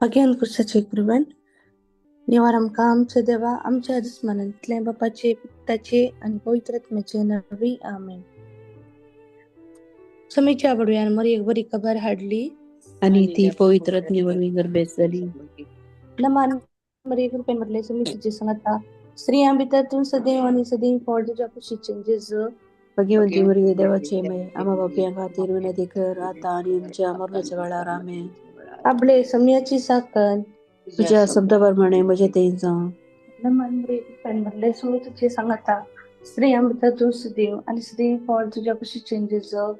अज्ञान कुशाचे कृपण निवार आमकां आमच्या देवा आमच्या दुस्मनांतले बापाचे पित्ताचे आणि पवित्रात्म्याचे नवी आमेन. समीच्या बडव्यान मरी एक बरी खबर हाडली आणि ती पवित्रात्म्यावरवी गर्भेस झाली. नमान मरी कृपेन म्हटले समी तुझे सांगता स्त्रियां भितरतून सदैव आणि सदैव फळ तुझ्या कुशीचे जेजू भगवंती मरिये देवाचे मय आम्हा बापया खातीर विनंती कर आता आणि आमच्या मरणाच्या वेळार आमेन. आपले सम्याची साकन तुझ्या शब्दाप्रमाणे म्हजे ते जावं. नमान मरी कृपेन म्हटले समी तुझे सांगता स्त्रियां भितरतून सदैव आणि सदैव फळ तुझ्या कुशीचे जेजू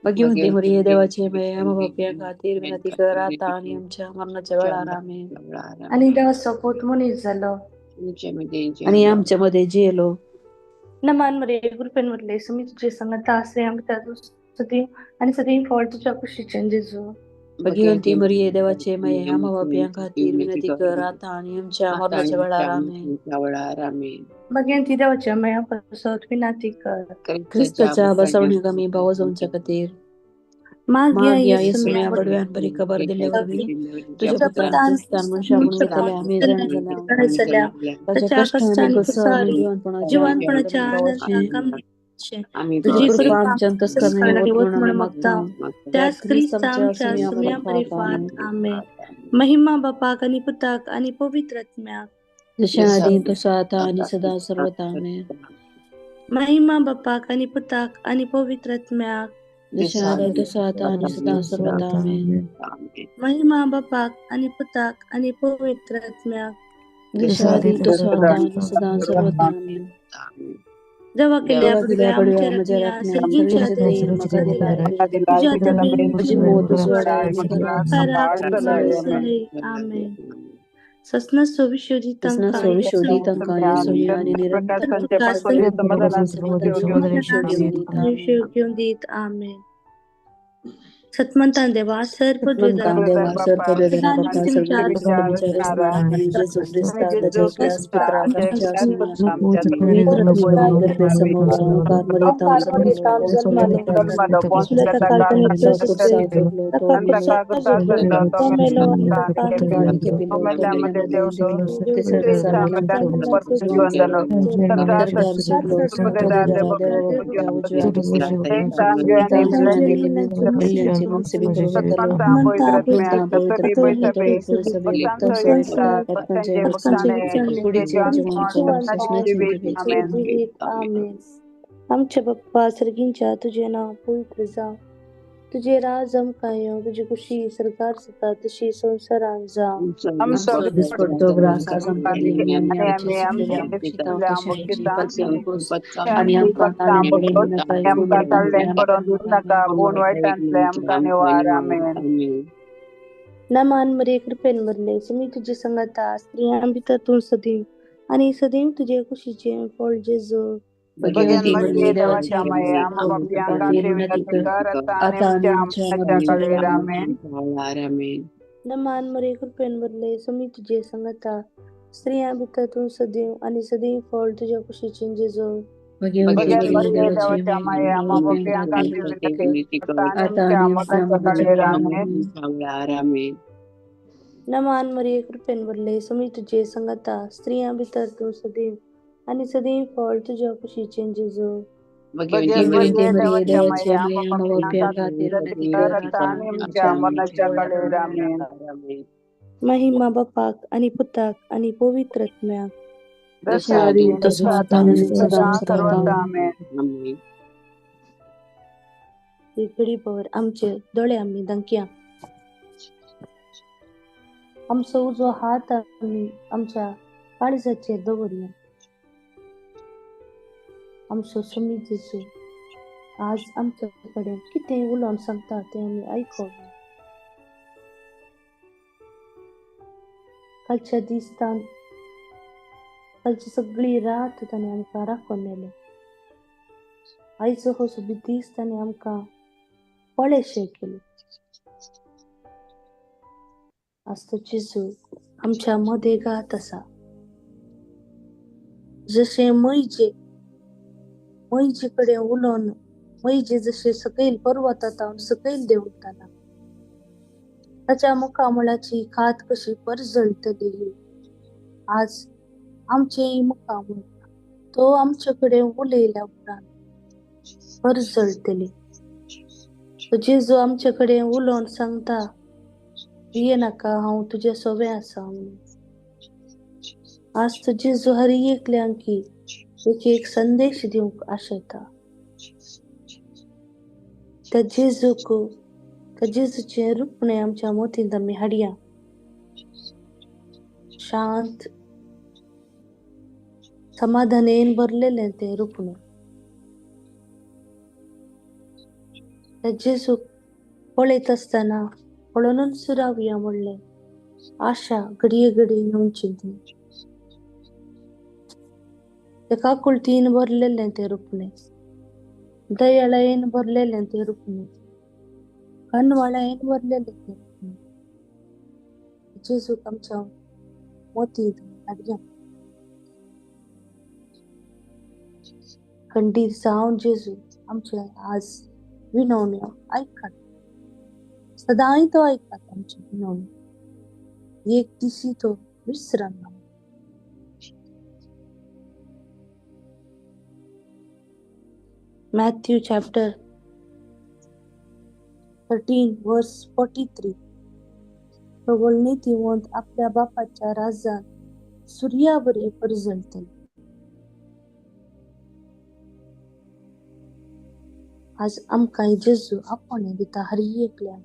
भगवंती मरिये देवाचे मय आम्हा बापया खातीर विनंती कर आता आणि आमच्या मरणाच्या वेळार आमेन. आणि देवा सपोत मनीस झालं आणि आमच्यामध्ये जेलो नमान मरे कृपेन म्हटले समी तुझे सांगता स्त्रियां भितरतून सदैव आणि सदैव फळ तुझ्या कुशीचे जेजू भगवंती मरिये देवाचे मय आम्हा बापया खातीर विनंती कर आता आणि आमच्या मरणाच्या वेळार आमेन. भगवंती देवाच्या मया परसोत विनंती कर ख्रिस्ताच्या बसवणे कमी भाव जाऊनच्या खातीर मागया मागया येसू येसुम्या बडव्यान बरी खबर दिल्यावरवी तुझ्या पुत्रांचे स्थान मनशाकडून घेतले आम्ही जाण झाल्या त्याच्या कष्ट आणि कसं आणि जीवनपणाच्या जीवनपणाच्या तुझी कृपा आमच्या अंतस्करणाने होत म्हणून आम्ही मागता त्याच ख्रिस्त आमच्या सुम्या परिफात आमेन. महिमा बापाक आणि पुताक आणि पवित्र आत्म्याक जशा आधी तसा आता आणि सदा सर्वथा आमेन. महिमा बापाक आणि पुताक आणि पवित्र आत्म्याक जशा आधी तसा आता आणि सदा सर्वथा आमेन. महिमा बापाक आणि पुताक आणि पवित्र आत्म्याक जशा आधी तसा आता आणि सदा सर्वथा आमेन. जेव्हा केल्या पडव्या आमच्या माझ्या रत्न्या रत्न्या सर्गींच्या सर्गीचे देईन म्हाका दिला तुझ्या आता म्हजी मोत उसवाडा आमेन. ससना सोविशोधी तसना सोविशोधी तंका येसुया आणि निरंतर घेऊन देत आमेन. सतमंतान देवा सर्व देवा सर्पदेवना बाप्पा सर्वोच्च विचारसना आणि जेजू ख्रिस्ता त्याच्या एकल्यास पुत्रा आमच्या आसुया पवित्र आत्म्यावरी गर्भे समोर ओंकार मध्ये ताम जन्मलो पोंसोले कुर्सा जोडलो तो गाडी के पिलो तो मेल्यामध्ये जेवलो तिसऱ्या दिवसाला जिवंत जालो अंतर्धान सुटलो तो देवा बाप्पाच्या उजव्या बसलो मग से भी पवित्रलो पिता पवित्र सभी भक्त सोयीस्ता पटकनचे कुडीचे जीवन सचनाचे जीवित आमेन. आमच्या बाप्पा सर्गींच्या तुझे नाव पवित्र जाव तुझे राज अमकाय तुझी खुशी सरकार सता तशी संसारात जा पडतो ग्रास का संपत्ती आणि आमची सुटलेल्या अपेक्षिता कशाची पत्नी आणि आमका ताणे पडून नका नमान मरे कृपेन मरले समी तुझे संगता स्त्रियां भितरतून सदैव आणि सदैव तुझे खुशीचे फळ जेजू भगवंती मरिये देवाची विनंती कर आता आणि आमच्या मरणाच्या वेळेला आमेन. नमान मरे कृपेन मरले समी तुझे संगता स्त्रियां भितरतून सदैव आणि सदैव फळ तुझ्या खुशीचे जेजू भगवंती मरिये देवाची आता आणि आमच्या मरणाच्या वेळेला आमेन. नमान मरिये कृपेन मरले समी तुझे संगता स्त्रियां भितरतून सदैव आणि सदैव फळ तुझ्या खुशीचे जेजू भगवंती मरिये देवाची खातीर विनंती कर आता आणि आमच्या मरणाच्या वेळेला आमेन. महिमा बापाक आणि पुताक आणि पवित्र आत्म्याक जशा आधी तसा आता आणि सदा सर्वथा आमेन. घडीभर आमचे डोळे आम्ही दंक्या आमचा उजवा हात आम्ही आमच्या काळजाचे दवरले आमचं समी जेजू आज आमच्याकडे किती उलवून सांगतात ते आम्ही ऐकू कालच्या दिसतान कालची सगळी रात त्याने आमकां राखून नेले आईचं हो सुबी दीस त्याने आमकां पळेशे केले आज तो जेजू आमच्या मध्ये गात असा जसे मैजेकडे उलवून मैजे जसे सकैल पर्वतात सकैल देवताना त्याच्या मुखामुळाची खात कशी परजळतली. आज आमचे मुखामुळ तो आमच्याकडे उलयल्या उपरांत परजळतली. तो जेजू आमच्याकडे उलोवन सांगता, ये नाका हांव तुजे सोबे आसा म्हणून. आज तो जेजू हर एकल्यांकी एक संदेश दिवंक आशेता. त्या जेजूचे रुपणे आमच्या मोतींत आमी हाडया. शांत समाधानेन भरलेले ते रुपणे. त्या जेजूक पळयत आसतना पळोवनूच रावया म्हणलें आशा घडये घडये येवची न्ही. तेका कुळतीन भरलेलें ते रुपणे, दयाळायेन भरलेलें ते रुपणे, कनवाळायेन भरलेलें ते रुपणे. जेजूक आमच्या मोतींत हाडया. खंडीत जावन जेजू आमचे आज विनवण्यो आयकात. सदांय तो आयकात आमची विनवणी. एक दिसी तो विसरना. Matthew chapter 13 verse 43. प्रबळ नीतिवंत आपल्या बापाच्या राज्यात सूर्यावरी परजळतले. आज आमकां जेजू आपणे दिता हर एकल्याक.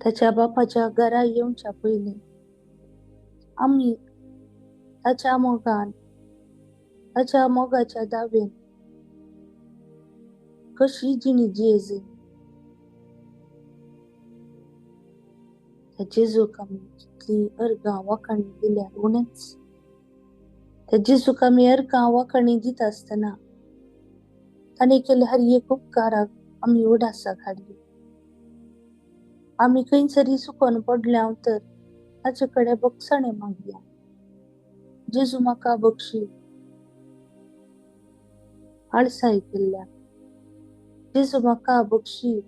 त्याच्या बापाच्या घरा येवच्या पयलीं आमी ताच्या मोगाच्या दावेन कशी जिणी जियेजे. त्या जेजूक आमी कितली अर्गां वाखाणी दिल्यार उणेंच. त्या जेजूक आमी अर्गां वाखाणी दिता आसतना ताणें केले हर एक उपकाराक आमी उडासाक हाडली. आमी खंयसरी चुकोन पडल्या तर ताचे कडेन बक्षणे मागया. जेजू म्हाका बक्षी. आळसाय केल्ल्या जेजू म्हाका बक्षी.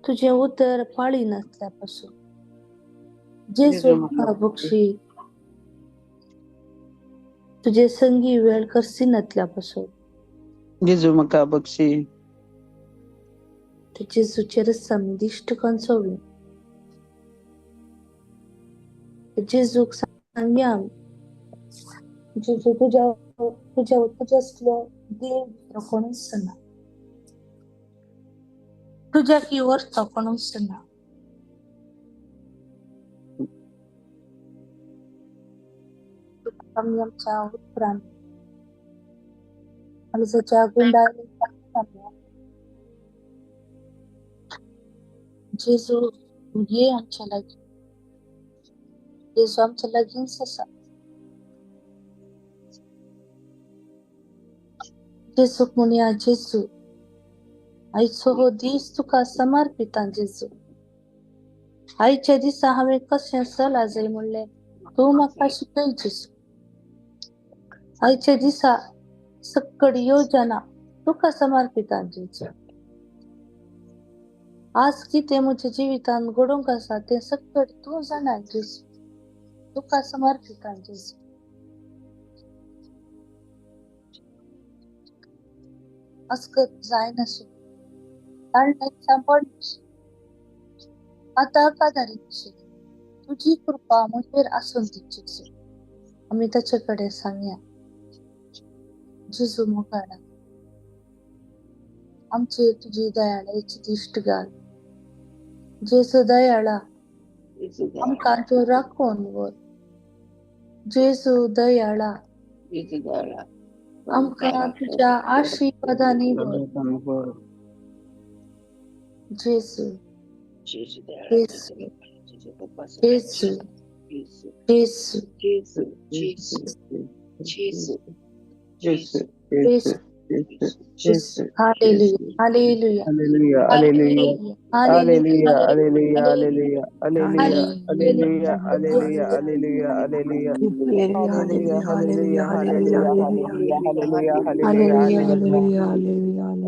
तुझे उतर पाळी नासल्या पासून जेजू म्हाका बक्षी. तुझे संगी वेळ करसी नासल्या पासून जेजू म्हाका बक्षी. ते जेजूचे रस आमी दिश्ट करून जेजूक सांगया आमी, जेजू तुझ्यासलो देव दुसरो कोणूच ना. तुझ्या की वरतो कोणूच ना. आमी आमच्या उत्तरान काळजाच्या गुंडाळी जेजू ये आमच्या लागीं. जेजू आमच्या लागींच आसा. जेजूक म्हणया जेजू आयचो हो दीस तुका समर्पिता. जेजू आयच्या दिसा हांवें कशें चला जाय म्हणलें तूं म्हाका शिकय. जेजू आयच्या दिसा सक्कड योजना तुका समर्पिता. जेजू आज कितें म्हज्या जिवितान घडोवंक आसा तें सक्कड तूं जाणा. जेजू तुका समर्पिता. जेजू अस्कत जायनासो ताळमेत सांपड आता कादारी तुझी कृपा म्हजेर आसून दी. जेजू आमी ताचे कडेन सांगया. जेजू मोगाडा आमचेर तुजी दयाळाची दिश्ट घाल. जेजू दयाळा आमकां तूं राखोन वर. जेजू दयाळा आमकां तुज्या आशिर्वादांनी भर. जेजू जेजू जेजू जेजू जेजू जेजू जेजू. Hallelujah hallelujah Hallelujah, hallelujah hallelujah, hallelujah hallelujah, hallelujah, hallelujah, hallelujah, hallelujah, hallelujah, hallelujah, hallelujah, hallelujah, hallelujah, hallelujah, hallelujah, hallelujah, hallelujah.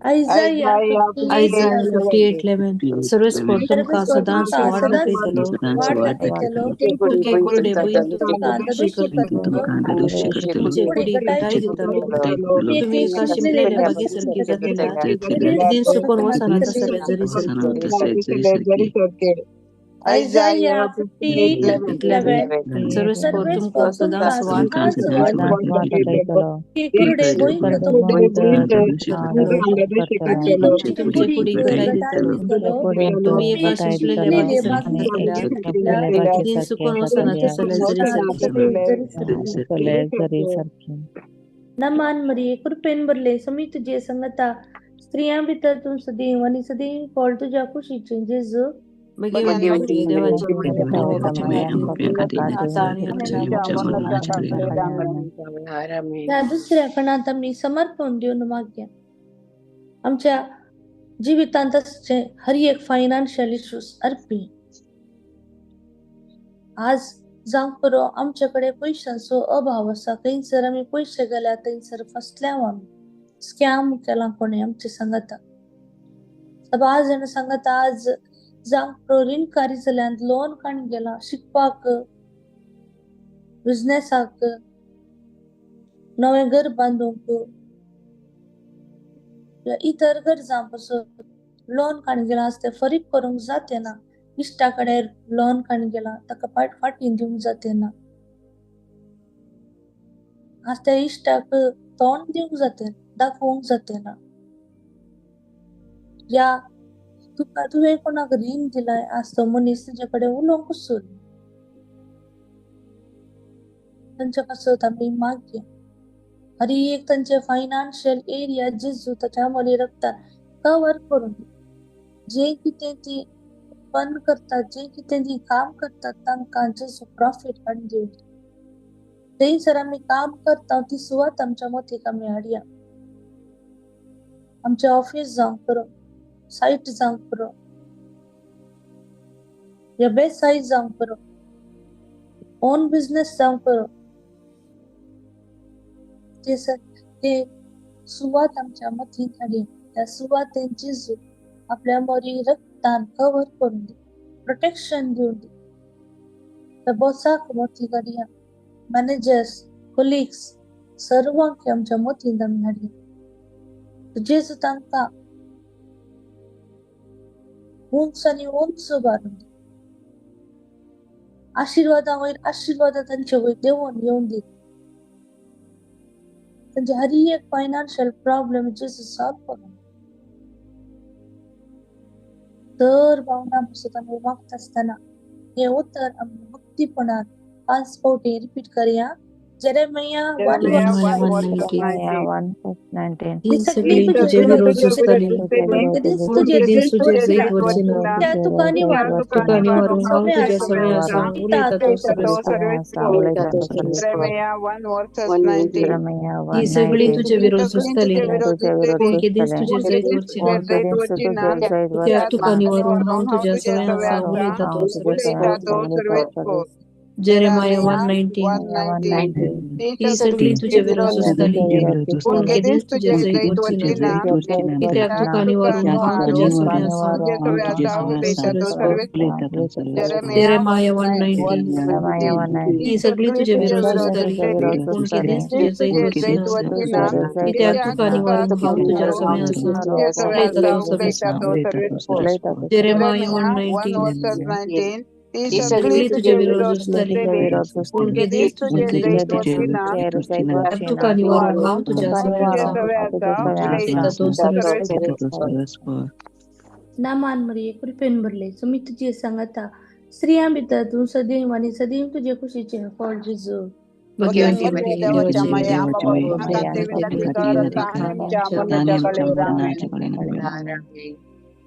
Isaiah 58:11 सर्व स्पोर्ट तुमका सदांच वाट दाखयतलो वाट तुमके कुरडे बैल तुमचे कुडी घटाई दितलो तुम्ही एका शिंपलेल्या बागेसारखी जातेलात दिन सुकून वसाना तसले जरी सरकी Isaiah 58:11 सर्व स्पोर्ट तुमका सदांच वाट कुरडे बोईंग तुमचे कुडी घटाई दितलो तुम्ही एका शिंपलेल्या बागेसारखी जातेलात दिन सुकून वसाना तसले जरी सरकी नमान मरिये कृपेन भरले समी तुझे संगता स्त्रियां भितर तू सदैव आणि सदैव फळ तुझ्या खुशीचे जेजू देवाची या दुसऱ्या कणात आम्ही समर्पण देऊन माग्या आमच्या जिवितांत हर एक फायनान्शियल इश्यूज अर्पी आज जावं करो आमच्याकडे पैशांचो अभाव असा थंयसर आम्ही पैसे गेल्या थंयसर फसल्या आम्ही स्कॅम केला कोणी आमचे सांगता आज सांगता आज जावं करो ऋणकारी जाल्यान लोन काण गेला शिकपाक बिझनेसाक नवे घर बांदूंक इतर गरजां पासून लोन काण गेला असते फरीक करूंक जाते ना इश्टाकडे लोन काण गेला ताका फाटीं दिवंक जाते ना आज त्या इश्टाक तोंड दिवंक जाते दाखोवंक जाते ना या तुका तुवें कोणाक रीण दिलाय आज तो मनीस तुजे कडेन उलोवंक सोद तांच्या पासत आमी मागया हर एक तांचे फायनान्शियल एरिया जेजू ताच्या मली रक्तान कवर करून जे कितें ती उत्पन्न करतात जे कितें ती काम करतात तांकां जेजू प्रॉफिट हाडून दिवं थंयसर आमी काम करता ती सुवात आमच्या मतीक आमी हाडया आमचे ऑफिस जावं करो साइट जावं करो या वेबसाइट जावं करो ओन बिझनेस जावं करो ते सुवात आमच्या मतीन हाडया त्या सुवातेन जेजू आपल्या मोरी रक्तान कवर करून दे प्रोटेक्शन दिवन दे त्या बॉसाक मोती काडया मॅनेजर्स कोलिग्स सर्वांक आमच्या मतीन आमी हाडया जेजू तांकां उंच आनी उंच उबारून दे आशीर्वादा वयर आशीर्वाद तांचे वयर देवून येवन दी तांचे हर एक फायनान्शियल प्रॉब्लेम जेजू सॉल्व करून दर भावना पासून आमी वागता आसतना हे उतर आमी मुक्तीपणान 5 फावटी रिपीट करया जेरेमिया 1:19 ही सगळी तुझे विरोध असतली तुझे दिन सुजे जायत वचीन तुकानी वारून हांव तुझ्या सगळ्या सांग उलयता तो ही सगळी तुझे विरोध असतली कोणके दीस तुझे जायत वचीन कित्याक तुकानी वारून हांव तुझ्या सगळ्या सांग उलयता तो जेरेमाया 1:19 ही सगळी तुझे विरोध असतली कोणके दीस तुझे जायत वचीन कित्याक तुकानी वारून हांव तुझ्या सगळ्या सांग जेरेमाया 1:19 ही सगळी तुझे विरोध असतली कोणके दीस तुझे जायत वचीन कित्याक तुकानी वारून हांव तुझ्या सगळ्या सांग उलयता तो जेरेमाया 1:19 ही सगळी तुझे विरोध असतली कोणके दीस तुझे जायत वचीन तुकानी वारून हांव तुझ्या नामान मरिये कृपेन भरले समी तुझे सांगता स्त्रियां भितर तू सदैव आणि सदैव तुझे खुशीचे फळ जेजू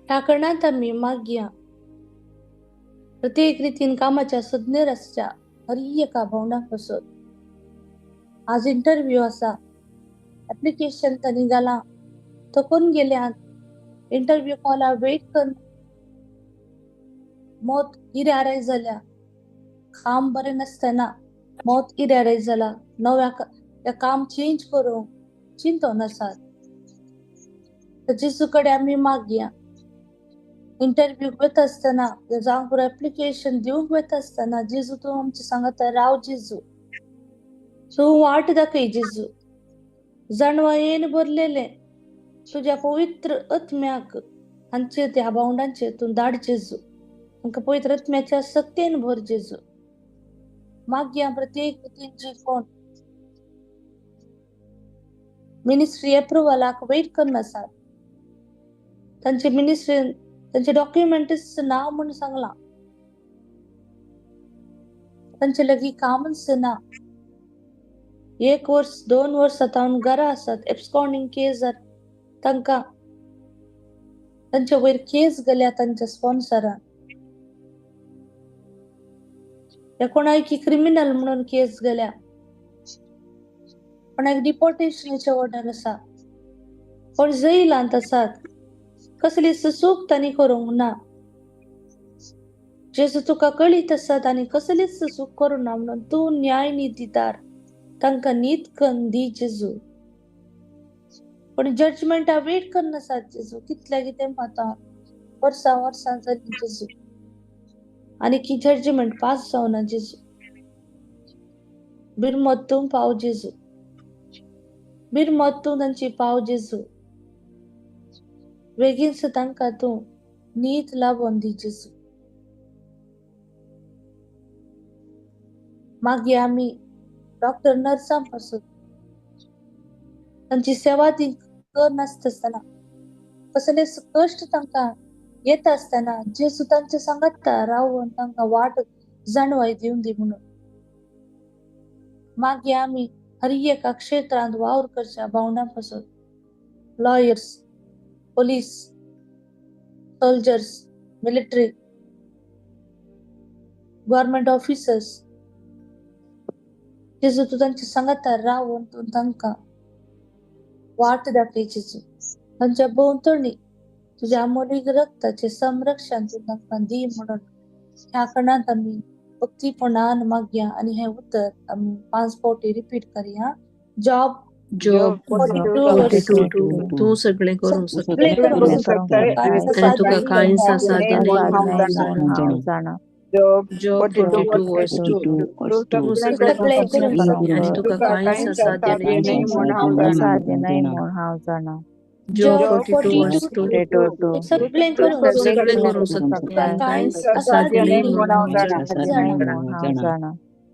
ह्या कारणात आम्ही मागया प्रत्येक रीतीन कामाच्या सज्ञ रस्त्या हर एका भावनाक पासत आज इंटरव्ह्यू असा ऍप्लिकेशन तनी जाला तो कोण गेल्यान इंटरव्ह्यू कॉला वेट कर मौत इराय जाल्या काम बरें नासतना मौत इराय जाला नव्या काम चेंज करूंक चिंतो नासात तर जेजूकडे आम्ही मागया. इंटरव्ह्यू घेत असताना, जाऊन ऍप्लिकेशन देऊन घेत असताना, जेजू तू आमची सांगत राव जेजू, तू वाट दाखय जेजू. जाणवायेन भरलेले तुझ्या पवित्र आत्म्याक आमचे त्या भावंडांचे तू दाड जेजू. आमका पवित्र आत्म्याच्या शक्तीन भर जेजू. मागया प्रत्येक व्यक्तींची कोण मिनिस्ट्री अप्रुव्हलाक वेट करनासात. त्यांचे मिनिस्ट्री त्यांचे डॉक्युमेंट्स नाव म्हणून सांगला. त्यांचे लगी कामच ना. 1 वर्ष 2 वर्ष जाऊन घरा असतात. एब्सकॉन्डिंग केस जर तांका त्यांच्या वयर केस गेल्या त्यांच्या स्पॉन्सरान. त्या कोणाकी क्रिमिनल म्हणून केस गेल्या. कोणाक डिपोर्टेशनचे ऑर्डर आसा. कोण जैलांत आसात. कसली सुसूक तांणी करूंक ना. जेजू तुका कळीत आसात आनी कसलीच सुसूक करूं ना म्हणून तू न्याय नीतीदार तांकां नीत करून दी जेजू. पण जजमेंटा वेट करनासात जेजू. कितल्या कितें माता वर्सां जाली जेजू. आनी की जजमेंट पास जावना जेजू. बिरमत तूं पाव जेजू. बिरमत तूं तांची पाव जेजू. बेगीनच तांकां तूं नीत लाभोन दी जेजू. मागीर आमी डॉक्टर नर्सां पासून तांची सेवा ती करनासतना कसले कश्ट तांकां येत असताना जेजू तांचे सांगता रावून तांकां वाट जाणवाय दिवन दी म्हणून. मागीर आमी हर एका क्षेत्रांत वावर करच्या भावंडां पासून lawyers, police, soldiers, military, government officers जेजू तू तांचे सांगता रावून तू तांकां वाट दाखय जेजू. तांच्या भोंवतणी तुझ्या अमोलीक रक्ताचे संरक्षण तू तांकां दी म्हणून ह्या कारणांत आमी भक्तीपणान मागया. आनी हे उतर आमी 5 फावटी रिपीट करया. जॉब जॉब 42 42 तू सगळें करूंक सगळे शकता करूंक शकता. आनी तुका कांयच असाध्य न्ही. जॉब 42 वर्स 2 तू सगळें करूंक शकता आनी तुका कांयच असाध्य न्ही म्हूण हांव जाणा. जॉब 42 वर्स 2 सगळे करूंक सगळें शकता. करूंक शकता आनी कांयच कांयच असाध्य न्ही असाध्य म्हूण जाणा. हांव जाणा.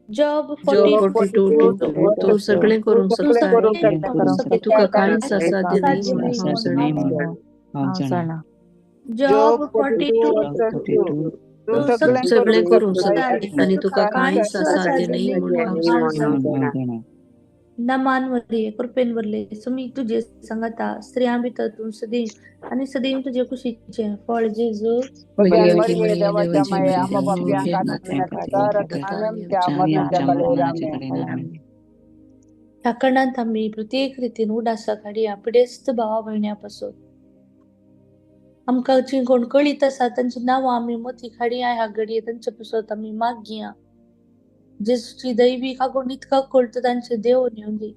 जॉब जॉब 42 42 तू सगळें करूंक तू शकता सगळे करूंक आनी तुका शकता. कांयच असाध्य न्ही असाध्य म्हूण न्ही हांव म्हणून जाणा. हांव जाणा. जॉब 42 तू सगळें करूंक शकता शकता आनी तुका कांयच असाध्य न्ही म्हूण हांव जाणा. नमानवरले कृपेन वरले सुमी तुझे सांगता स्त्रियां भितर तू सदैव आनी सदैव तुझे कुशीचे फळ जेजू. मरियाची माया देवाची माता ह्या कारणांत आमी प्रत्येक रितीन उडासा काडया पिडेस्त भावा भयण्यापासून. आमकां जी कोण कळीत आसा तांची नांवां आमी मोती काडया ह्या घडये तांचे पासून आमी मागया. जेजूची दैवीक आगोण इतका कळटा तांचे देव नेवन दी.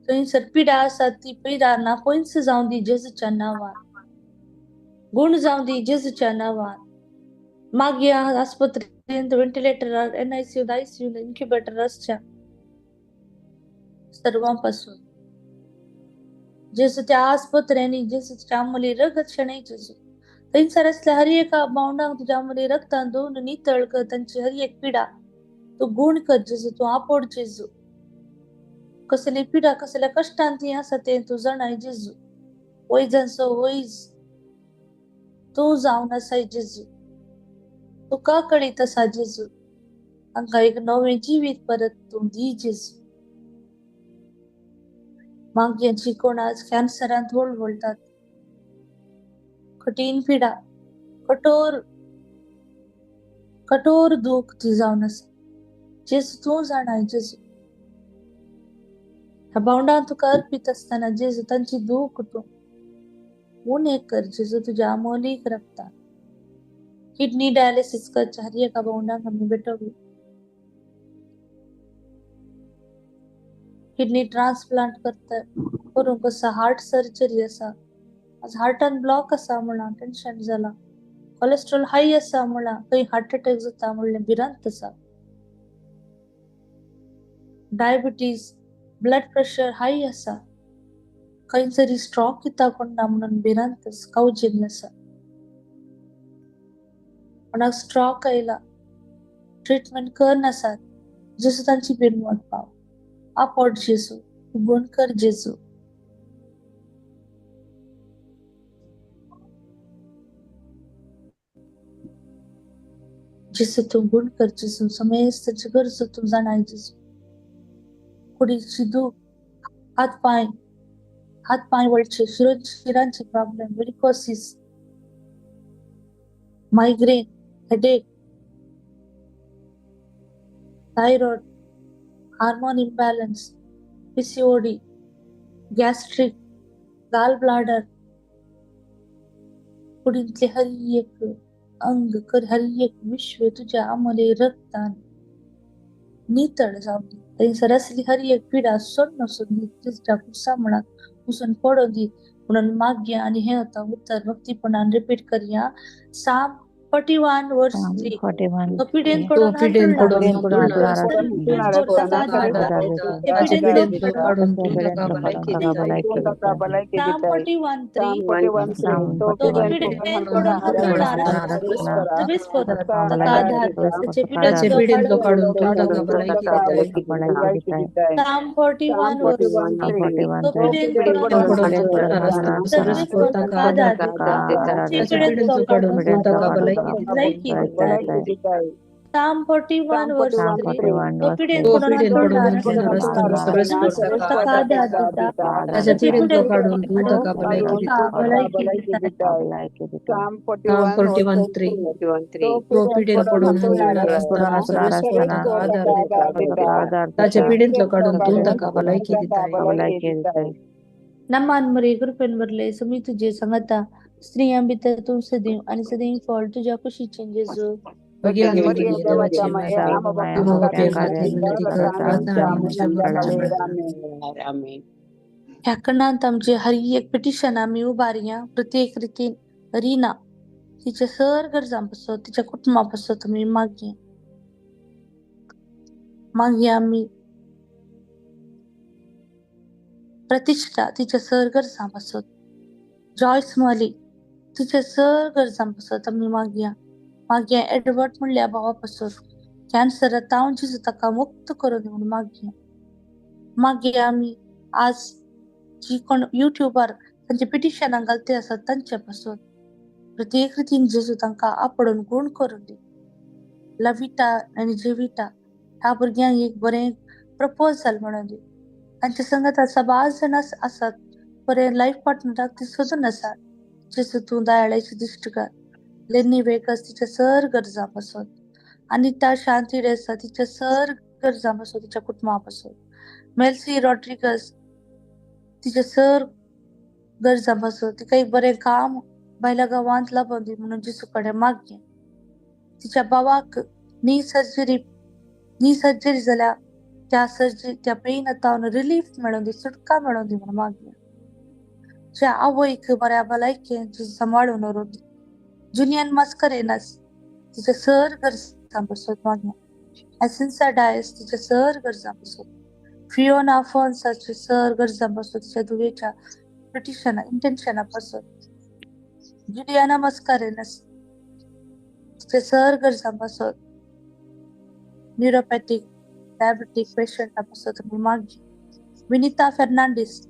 थंयसर पिडा आसा ती पिडा नापयस जावं दी जेजूच्या नांवान. गुण जावं दी जेजूच्या नांवान. मागया आस्पत्रेंत व्हेंटिलेटरार NICU ICU इन्क्युबेटर आसच्या सर्वां पासून जेजू त्या आस्पत्र्यांनी जेजूच्या आमली रगत शेणय जेजू. थंयसर असल्या हर एका भावंडाक तुझ्या आमली रगतान धुवन नितळ कर. तांची हर एक पिडा तू गुण कर जेजू. तू आपोड जेजू. कसली पिडा कसल्या कष्टान ती आसा ते तू जाणाय जेजू. वैजांचो वैज तू जावन आसाय जेजू. तुका कळीत आसा जेजू. तांकां एक नवें जिवीत परत तू दी जेजू. मागयांची कोण आज कॅन्सरांत वळवळतात. कठीण पिडा कठोर दूख ती जावन आसा जेजू. तू जाणाय जेजू. ह्या भावंडांक तुका अर्पीत असताना जेजू तांची दूख तू उणे कर जेजू तुझ्या अमोलीक रक्तान. किडनी डायलिसिस करच्या हर एका भावंडाक आमी भेटवली. किडनी ट्रान्सप्लांट करूंक आसा. हार्ट सर्जरी आसा. आज हार्ट अँड ब्लॉक असा म्हणा टेन्शन जाला, कोलेस्ट्रॉल हाय असा म्हणा, काही हार्ट अटॅक जाता म्हणले भिरांत असा, डायबिटीज ब्लड प्रेशर हाय असा, खंयतरी स्ट्रोक येता कोणा म्हणून भिरांत कावजिल्ल असा. कोणाक स्ट्रोक आयला ट्रीटमेंट करनासात, जेसू तांची बिनवट पाव. आपोट जेसू, गुण कर जेसू. जेसू तू गुण कर जेसू, समेस्तची गरज तू जाणाय जेसू. कुडीची दूख, हात पाय वळचे, शिरांचे problem, varicosis, migraine, headache, thyroid, hormone imbalance, PCOD, gastric, gall bladder, कुडींतले हरी एक अंग कर, हरी एक विश्व तुझ्या आमले रक्तान नितळ जाऊन दी. थंयसर असली हरी एक पिडा सोड नसून दी, तुझ्या कुसामणात पुसून पडून दी म्हणून मागया. आणि हे होता उत्तर भक्तीपणान रिपीट करूया. साम 41 वर्ष 3 पिढीन पडून Psalm 41 verse 3 ನಮ್ಮನ್ಮರಿ ಕೃಪೆನ್ ಬರ್ಲೆ ಸಮಿ तुझे संगता स्त्री अंबित तू सदैव आणि सदैव फॉल तुझ्या कुशीचे जेजू. ह्या कणांत आमचे हरी एक पिटिशन आम्ही उभारया. प्रत्येक रीतीन रीना तिच्या सर गरजांपासून तिच्या कुटुंबापासून तुम्ही मागे आम्ही प्रतिष्ठा तिच्या सर गरजांपासून, जॉयस मली तिच्या सर गरजांपासून तुम्ही मागे एडवर्ड म्हणल्या भावापासून कॅन्सर तावन जिजू ताका मुक्त करून म्हणून मागे आम्ही आज जी कोण युट्यूबर त्यांचे पिटिशनां घालते असतात त्यांच्यापासून प्रत्येक रितीन जेजू तांका आपडून गुण करून दी. लविटा आणि जेविटा ह्या भुरग्यांक एक बरें प्रपोजल म्हणून दी. तांच्या संगत 5 जण असतात, बरें लाईफ पार्टनराक ती सोदून आसात. जेजू तूं दयाळाची दिश्ट कर. लेनी वेगस तिच्या सर गरजांपासून, अनिता शांती रेसा तिच्या सर गरजांपासून तिच्या कुटुंबापासून, मेल्सी रॉड्रिगस तिच्या सर गरजांपासून तिका एक बरें काम भायल्या गांवांत लाभून दी म्हणून जेजू कडेन मागया. तिच्या भावाक नी सर्जरी जाल्या त्या पेन आतां रिलीफ मेळून दी, सुटका मेळून दी म्हणून मागया. ज्या आवयक बऱ्या भलायकेन सांभाळून उरून दी. जुलियन मस्करेनस तिच्या सर गरजांपासून मागया. एसेन्सा डायस तिच्या सर गरजांपासून, फिओना फॉन्साच्या सर गरजांपासून तिच्या दुवेच्या इंटेन्शनापासून, जुलियाना मस्करेनस तिच्या सर गरजांपासून, न्यूरोपॅथिक डायबिटिक पेशंटापासून तुम्ही मागया. विनिता फर्नांडिस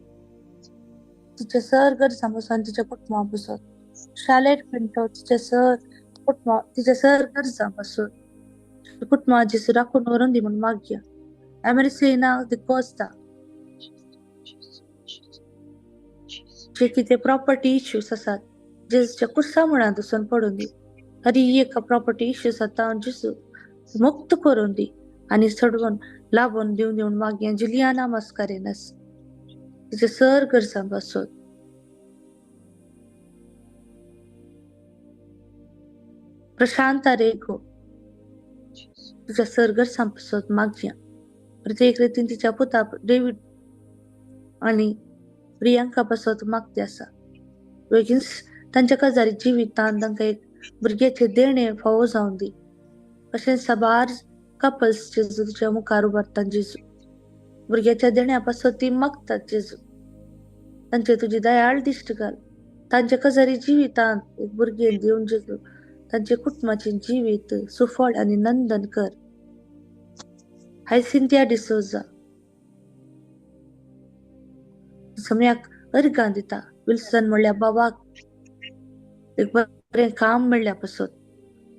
तिच्या सर गरजांपासून तिच्या कुटुंबापासून, शालेट पिंटो तिच्या सर गरजांपासून कुटुंबा जेसू राखून वरून दी म्हणून मागया. एमरिसेना दी कोस्ता जे किती प्रॉपर्टी इश्यूज असतात जेसूच्या कुसामणात दुसून पडून दी. हरी एक प्रॉपर्टी इश्यूज आता जेसू मुक्त करून दी आणि सोडवून लाभून देऊन मागया. जुलियाना मस्करेनस तिच्या सर गरजांपासून, प्रशांता रेगो तिच्या सर गरजांपासून मागया. प्रत्येक रीतीन तिच्या पुता डेव्हिड आणि प्रियांका पासून मागते असा. बेगीन तांच्या काजारी जिवितान तांकां एक भुरग्याचे देणे फावो जावन दी. अशें साबार कपल्स जेजू तुज्या मुखार उबारतात जेजू. भुरग्याच्या देण्या पासत ती मागतात जेजू. तांचे तुजी दयाळ दिश्ट घाल. तांच्या काजारी जिवितान एक भुरगें दिवन जेजू तांचे कुटुंबाचे जिवीत सुफळ आनी नंदन कर. हाय सिंथिया डिसोजा सम्याक अर्गां दिता. विल्सन म्हणल्या बाबाक एक बरें काम मेळ्ळ्या पासत.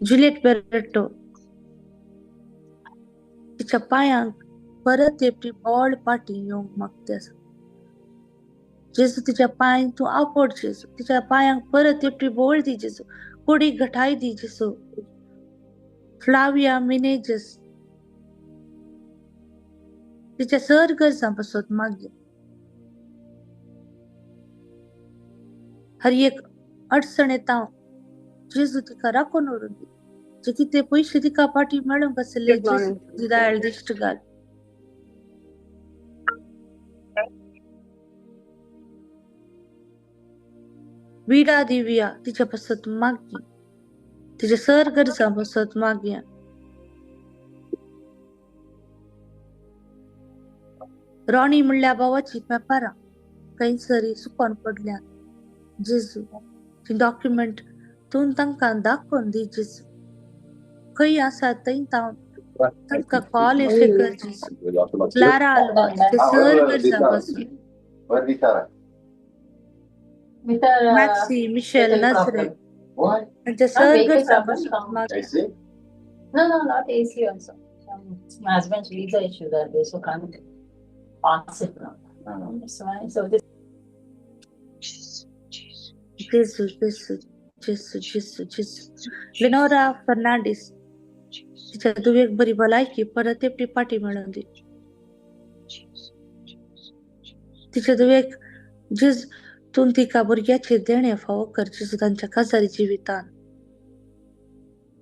जुलियट बेरेटो तिच्या पायांक परत येवपी बोड पाटी येवंक मागता. जेजू तिच्या पांय तूं आपड जेजू. तिच्या पायांक परत येवपी बोळ दी जेजू. कोडी घटाय दी जेजू. फ्लाविया मिनेजस तिच्या सर गरजां पासत मागया. हर एक अडचण येता जेजू तिका राखून उरून दी. जे कितें पयशे तिका पाटी मेळूंक आसले जेजू तुजी दयाळ दिश्ट घाल. विडा दिव्या तिच्या पासत मागया. तिच्या सर गरजां पासत मागया. रॉणी म्हणल्या भावाची पेपरां खंयसरी सुकोन पडल्यात. जेजू ती डॉक्युमेंट तूं तांकां दाखोवन दी जेजू. खंय आसा थंय तांकां कॉल एशे कर जेजू. क्लारा आल्वा तिच्या सर गरजां पासून. मॅक्सी मिशेल नजरे तांच्या सर गरजां पासून मागया. No, not AC also. My husband's visa issue that they so can't pass it now. So this. जेजू जेजू जेजू जेजू जेजू. लेनोरा फर्नांडिस तिच्या दुवेक बरी भलायकी परत येवपी पाटी मेळोवन दी. तिच्या दुवेक जेजू तूं तिका भुरग्याचे देणे फावो कर जेजू तांच्या काजारी जिवितान.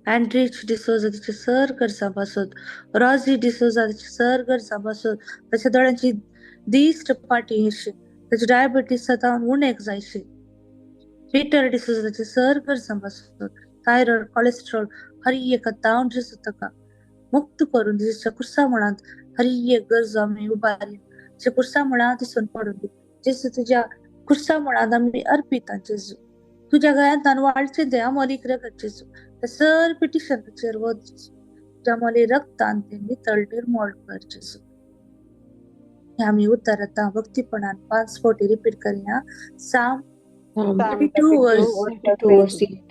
अँड्रिच डिसोजा तिच्या सर गरजां पासत. रॉझी डिसोजा तिच्या सर गरजां पासत. ताच्या दोळ्यांची दिश्ट पाटी येशी. ताची डायबिटीस जावन उणेक जायशी. पीटर डिसोजा ताच्या सर गरजां पासत. थायरॉइड कोलेस्ट्रॉल हर एक दावन जेजू ताका मुक्त करून दी. तिच्या कुर्सा मुळांत हर एक गरजो आमी उबारी तिच्या कुर्सा मुळांत दिसून पडून दी. जेजू तुज्या कुर्सा मुळांत आमी अर्पिता जेजू. तुज्या गळ्यांत वाळचे दे आमोलीक रगत जेजू. त्या सर पिटिशन ताचेर वत जेजू. तुज्या मोली रक्तान ते नितळ निर्मळ कर जेजू. हे आमी उतर आतां भक्तीपणान 5 फावटी रिपीट करया. साम 32 वर्स.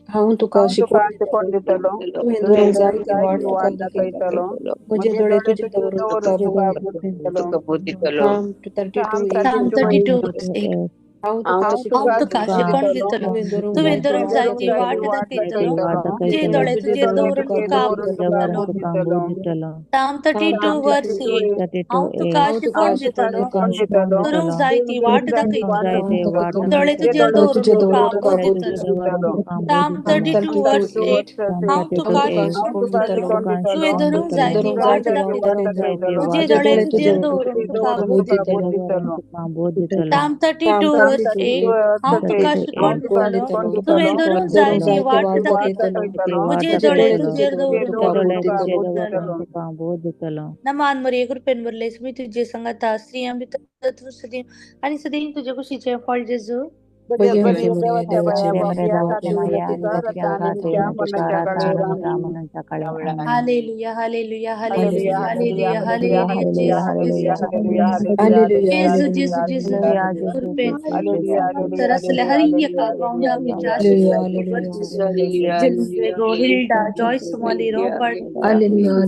हांव तुका शिकवण दितलो. तुवें दोन जायती वाट वाट दाखयतलो. म्हजे दोळे तुजे दवरून तुका बोध दितलो. हांव 32 हांव तुका शिकवण दितलो. तुवें धरून जायती वाट दाखयतलो. तुजे दोळे तुजेर दवरून तुका बोध दितलो. साम 32 वर्स. हांव तुका शिकवण दितलो. धरून जायती वाट दाखयतलो. दोळे तुजेर दवरून तुका बोध दितलो. साम 32 वर्स. हांव तुका शिकवण दितलो. तुवें धरून जायती वाट दाखयतलो. तुजे दोळे तुजेर दवरून तुका बोध दितलो. साम 32 वर्स. हांव तुका शिकवण दितलो. तुवें धरून जायती वाट दाखयतलो. म्हजे दोळे तुजेर दवरून बोध दितलो. नमान मरिये कृपेन भरले मी तुजे संगत श्री अमृत सदैव आणि सदैव तुझे खुशीचे फळ जेजू. Hallelujah hallelujah hallelujah hallelujah hallelujah जेजू जेजू जेजू कृपेन तर असले हर एक गावंडा विचार Hilda Joyce Molly Robert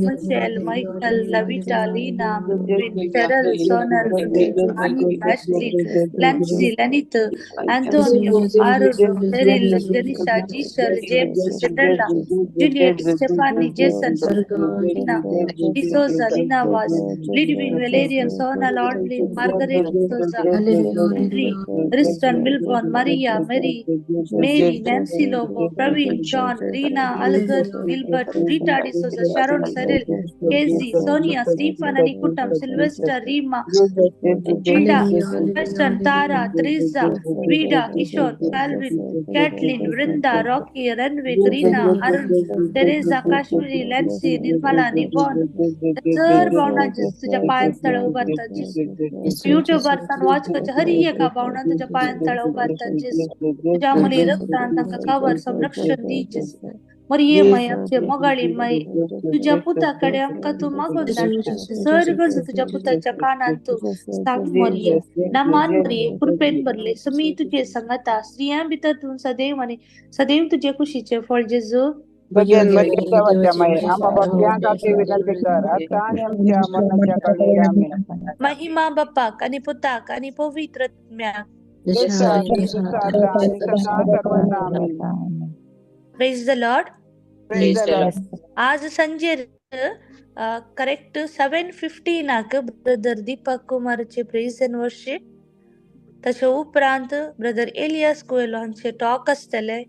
Michelle Michael Lavita Leena Ferrel Sonal आणि एशली लॅन्सी लनित Antonio, Arudo, Cheryl, Janisha, Giselle, James, Cetella, Juliet, Stephanie, Jason, Lina, D'Souza, Lina Vaz, Lidwin, Valerian, Sona, Lordlin, Margaret D'Souza, Henry, Riston, Milborn, Maria, Mary, Nancy Lobo, Praveen, John, Rina, Algar, Gilbert, Rita D'Souza, Sharon, Cyril, Casey, Sonia, Stephen, Anikutam, Sylvester, Rima, Gilda, Weston, Tara, Teresa, Vida, Meera, Kishore, Calvin, Caitlin, Vrinda, Rocky, Ranveer, Reena, Arun, Teresa, Kashmiri, Lancy, Nirmala, निबॉन, सर्व भावनांची तुझ्या पायांतळ उभारतात जेसू. युट्यूबर्सान वाचकाच्या हर एका भावना तुझ्या पायांतळ उभारतात जेसू. तुझ्या मुली रक्तान तांका cover संरक्षण दी जेसू. मरियेमय, अक्षय, मगाळीमय, तुझ्या पुताकडे आमका तू मागून धाडटा. सर्व तुझ्या पुताच्या कानात तू सांग मरिये, नामान मरिये, कृपेन भरले, समी तुझे संगता, स्त्रियां भितरतून सदैव आणि सदैव तुझे खुशीचे फळ जेजू. भजन भजन देवाच्या माये आम्हा भक्त्यांसाठी विनंती कर आता आणि आमच्या मरणाच्या काळी आमीन. महिमा बापाक आणि पुताक आणि पवित्र आत्म्याक. जसा आता आणि सदा सर्वदा आमीन. Praise the Lord. Praise the Lord. आज संजय करेक्ट 7:50 नाक ब्रदर दीपक कुमारचे प्रेज एंड वर्शिप. ताचे उपरांत ब्रदर एलियास कोयलॉनचे टॉक आसतले.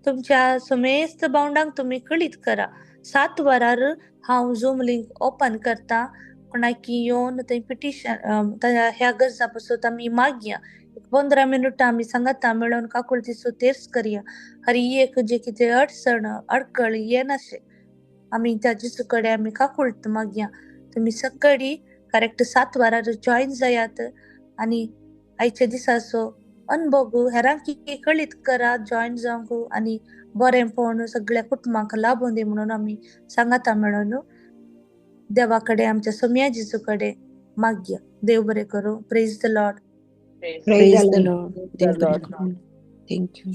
तुमच्या समेस्त बावंडांक तुम्ही कळीत करा. 7 वरार हांव झूम लिंक ओपन करता. कोणाकी येवन थंय पिटिशन ह्या गरजा पासून आमी मागया. 15 मिनिटां आमी सांगाता मेळून काकुळतीचो तेर्स करया. हर एक जे कितें अडचण अडकळ येनाशे आमी त्या जेजू कडेन आमी काकुळत मागया. तुम्ही सकाळी करेक्ट 7 वरार जॉईन जायात आणि आयच्या दिसाचो अनुभव हेरांकी कळीत करा जॉईन जावंक आणि बरेंपण सगळ्या कुटुंबांक लाभून दी म्हणून आमी सांगाता मेळून देवा कडेन आमच्या सोम्या जेजू कडेन मागया. देव बरें करूं. Praise the Lord. Praise the Lord. Thank you.